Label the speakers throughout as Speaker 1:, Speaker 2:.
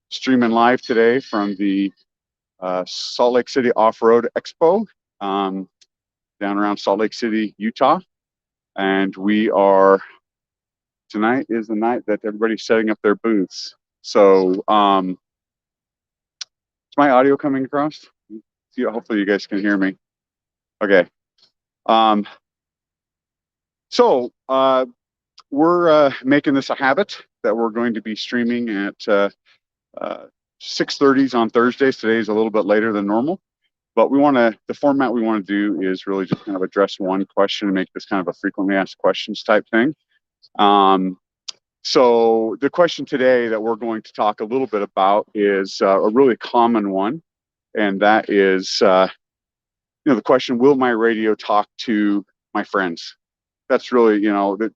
Speaker 1: streaming live today from the Salt Lake City Off-Road Expo down around Salt Lake City, Utah. And tonight is the night that everybody's setting up their booths. So is my audio coming across? Hopefully you guys can hear me. Okay. We're making this a habit that we're going to be streaming at 6:30 on Thursdays. Today is a little bit later than normal, but the format we want to do is really just kind of address one question and make this kind of a frequently asked questions type thing. So the question today that we're going to talk a little bit about is a really common one, and that is, the question, will my radio talk to my friends? That's really, that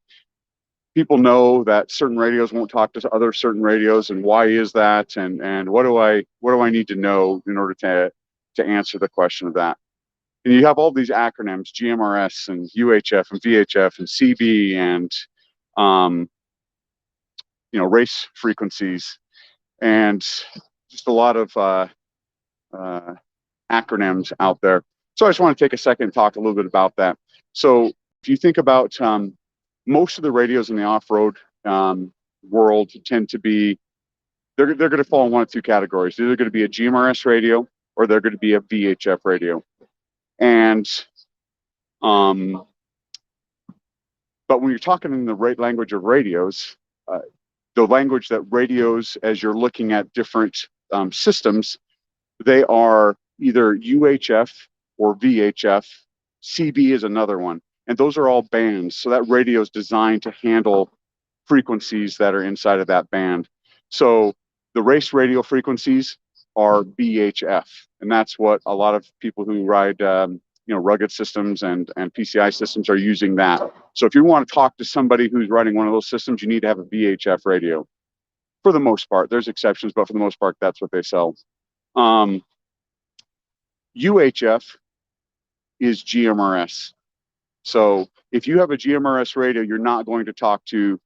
Speaker 1: people know that certain radios won't talk to other certain radios, and why is that? And what do I need to know in order to answer the question of that? And you have all these acronyms, GMRS and UHF and VHF and CB and race frequencies, and just a lot of acronyms out there. So I just want to take a second and talk a little bit about that. So if you think about most of the radios in the off-road world tend to be, they're going to fall in one of two categories. They're either going to be a GMRS radio or they're going to be a VHF radio. And but when you're talking in the right language of radios, the language that radios, as you're looking at different systems, they are either UHF or VHF. CB is another one. And those are all bands. So that radio is designed to handle frequencies that are inside of that band. So the race radio frequencies are VHF. And that's what a lot of people who ride rugged systems and PCI systems are using that. So if you want to talk to somebody who's running one of those systems, you need to have a VHF radio. For the most part, there's exceptions, but for the most part, that's what they sell. UHF is GMRS. So if you have a GMRS radio, you're not going to talk to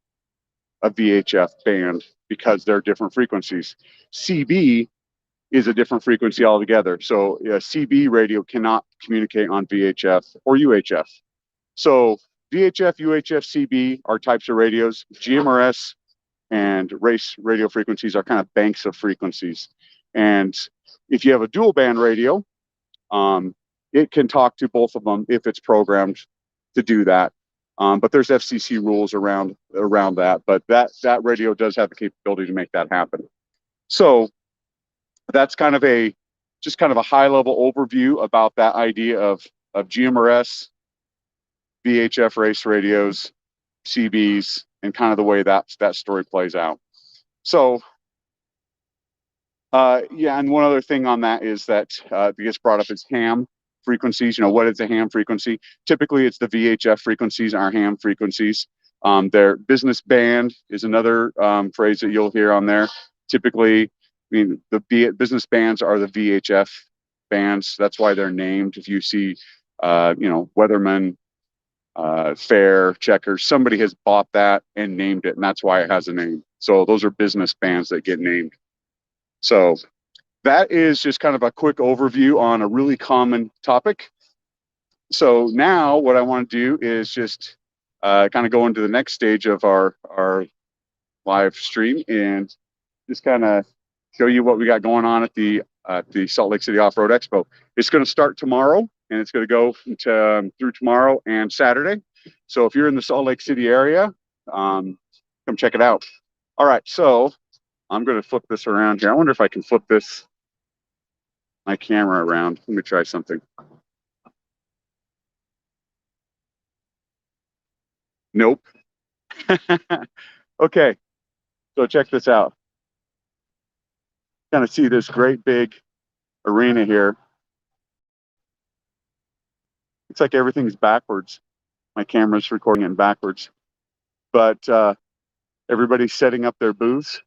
Speaker 1: a VHF band because they're different frequencies. CB is a different frequency altogether. So a CB radio cannot communicate on VHF or UHF. So VHF, UHF, CB are types of radios. GMRS and race radio frequencies are kind of banks of frequencies. And if you have a dual band radio, it can talk to both of them if it's programmed to do that. But there's FCC rules around that. But that radio does have the capability to make that happen. So that's kind of a high level overview about that idea of GMRS, VHF race radios, CBs, and kind of the way that story plays out. So and one other thing on that is that gets brought up is ham frequencies. What is a ham frequency? Typically, it's the VHF frequencies are ham frequencies. Their business band is another phrase that you'll hear on there. Typically, the business bands are the VHF bands. That's why they're named. If you see, Weatherman, Fair, Checkers, somebody has bought that and named it, and that's why it has a name. So those are business bands that get named. So that is just kind of a quick overview on a really common topic. So now what I want to do is just kind of go into the next stage of our live stream and just kind of show you what we got going on at the Salt Lake City Off-Road Expo. It's going to start tomorrow, and it's going to go through tomorrow and Saturday. So if you're in the Salt Lake City area, come check it out. All right, so I'm going to flip this around here. I wonder if I can flip my camera around. Let me try something. Nope. Okay, so check this out. Kind of see this great big arena here. It's like everything's backwards. My camera's recording it backwards. But everybody's setting up their booths.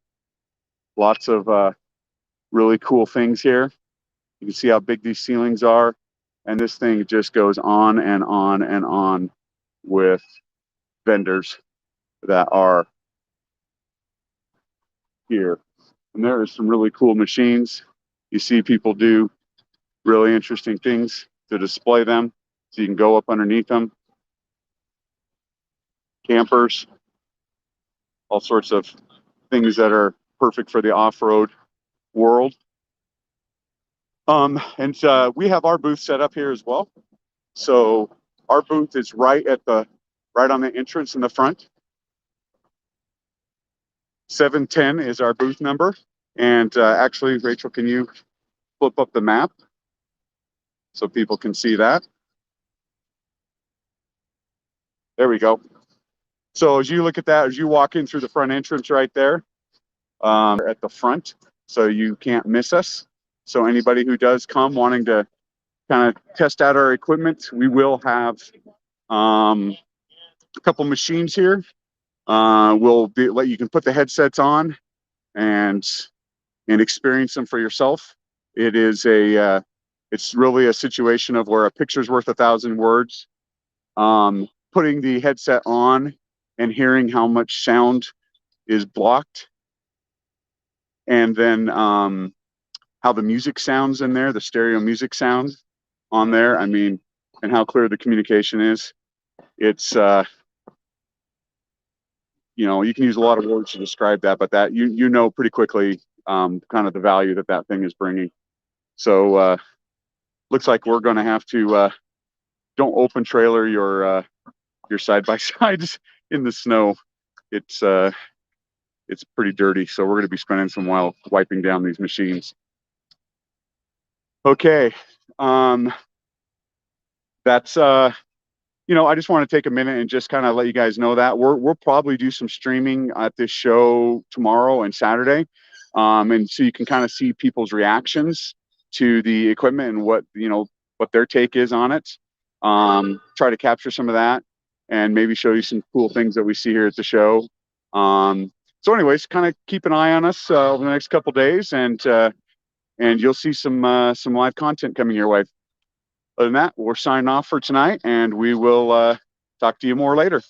Speaker 1: Lots of really cool things here. You can see how big these ceilings are. And this thing just goes on and on and on with vendors that are here. And there are some really cool machines. You see people do really interesting things to display them. So you can go up underneath them. Campers, all sorts of things that are perfect for the off-road world. And we have our booth set up here as well. So our booth is right on the entrance in the front. 710 is our booth number. And actually, Rachel, can you flip up the map so people can see that? There we go. So as you look at that, as you walk in through the front entrance right there, at the front, so you can't miss us. So anybody who does come wanting to kind of test out our equipment, we will have a couple machines here. You can put the headsets on and experience them for yourself. It's really a situation of where a picture's worth 1,000 words. Putting the headset on and hearing how much sound is blocked, and then how the music sounds in there, the stereo music sounds on there. I mean, and how clear the communication is. It's you can use a lot of words to describe that, but that you know pretty quickly kind of the value that thing is bringing. So looks like we're going to have to don't open trailer your side by sides in the snow. It's pretty dirty, so we're going to be spending some while wiping down these machines. Okay, that's I just want to take a minute and just kind of let you guys know that we'll probably do some streaming at this show tomorrow and Saturday, and so you can kind of see people's reactions to the equipment and what their take is on it. Try to capture some of that and maybe show you some cool things that we see here at the show. So anyways, kind of keep an eye on us over the next couple days, and you'll see some live content coming your way. Other than that, we're signing off for tonight, and we will talk to you more later.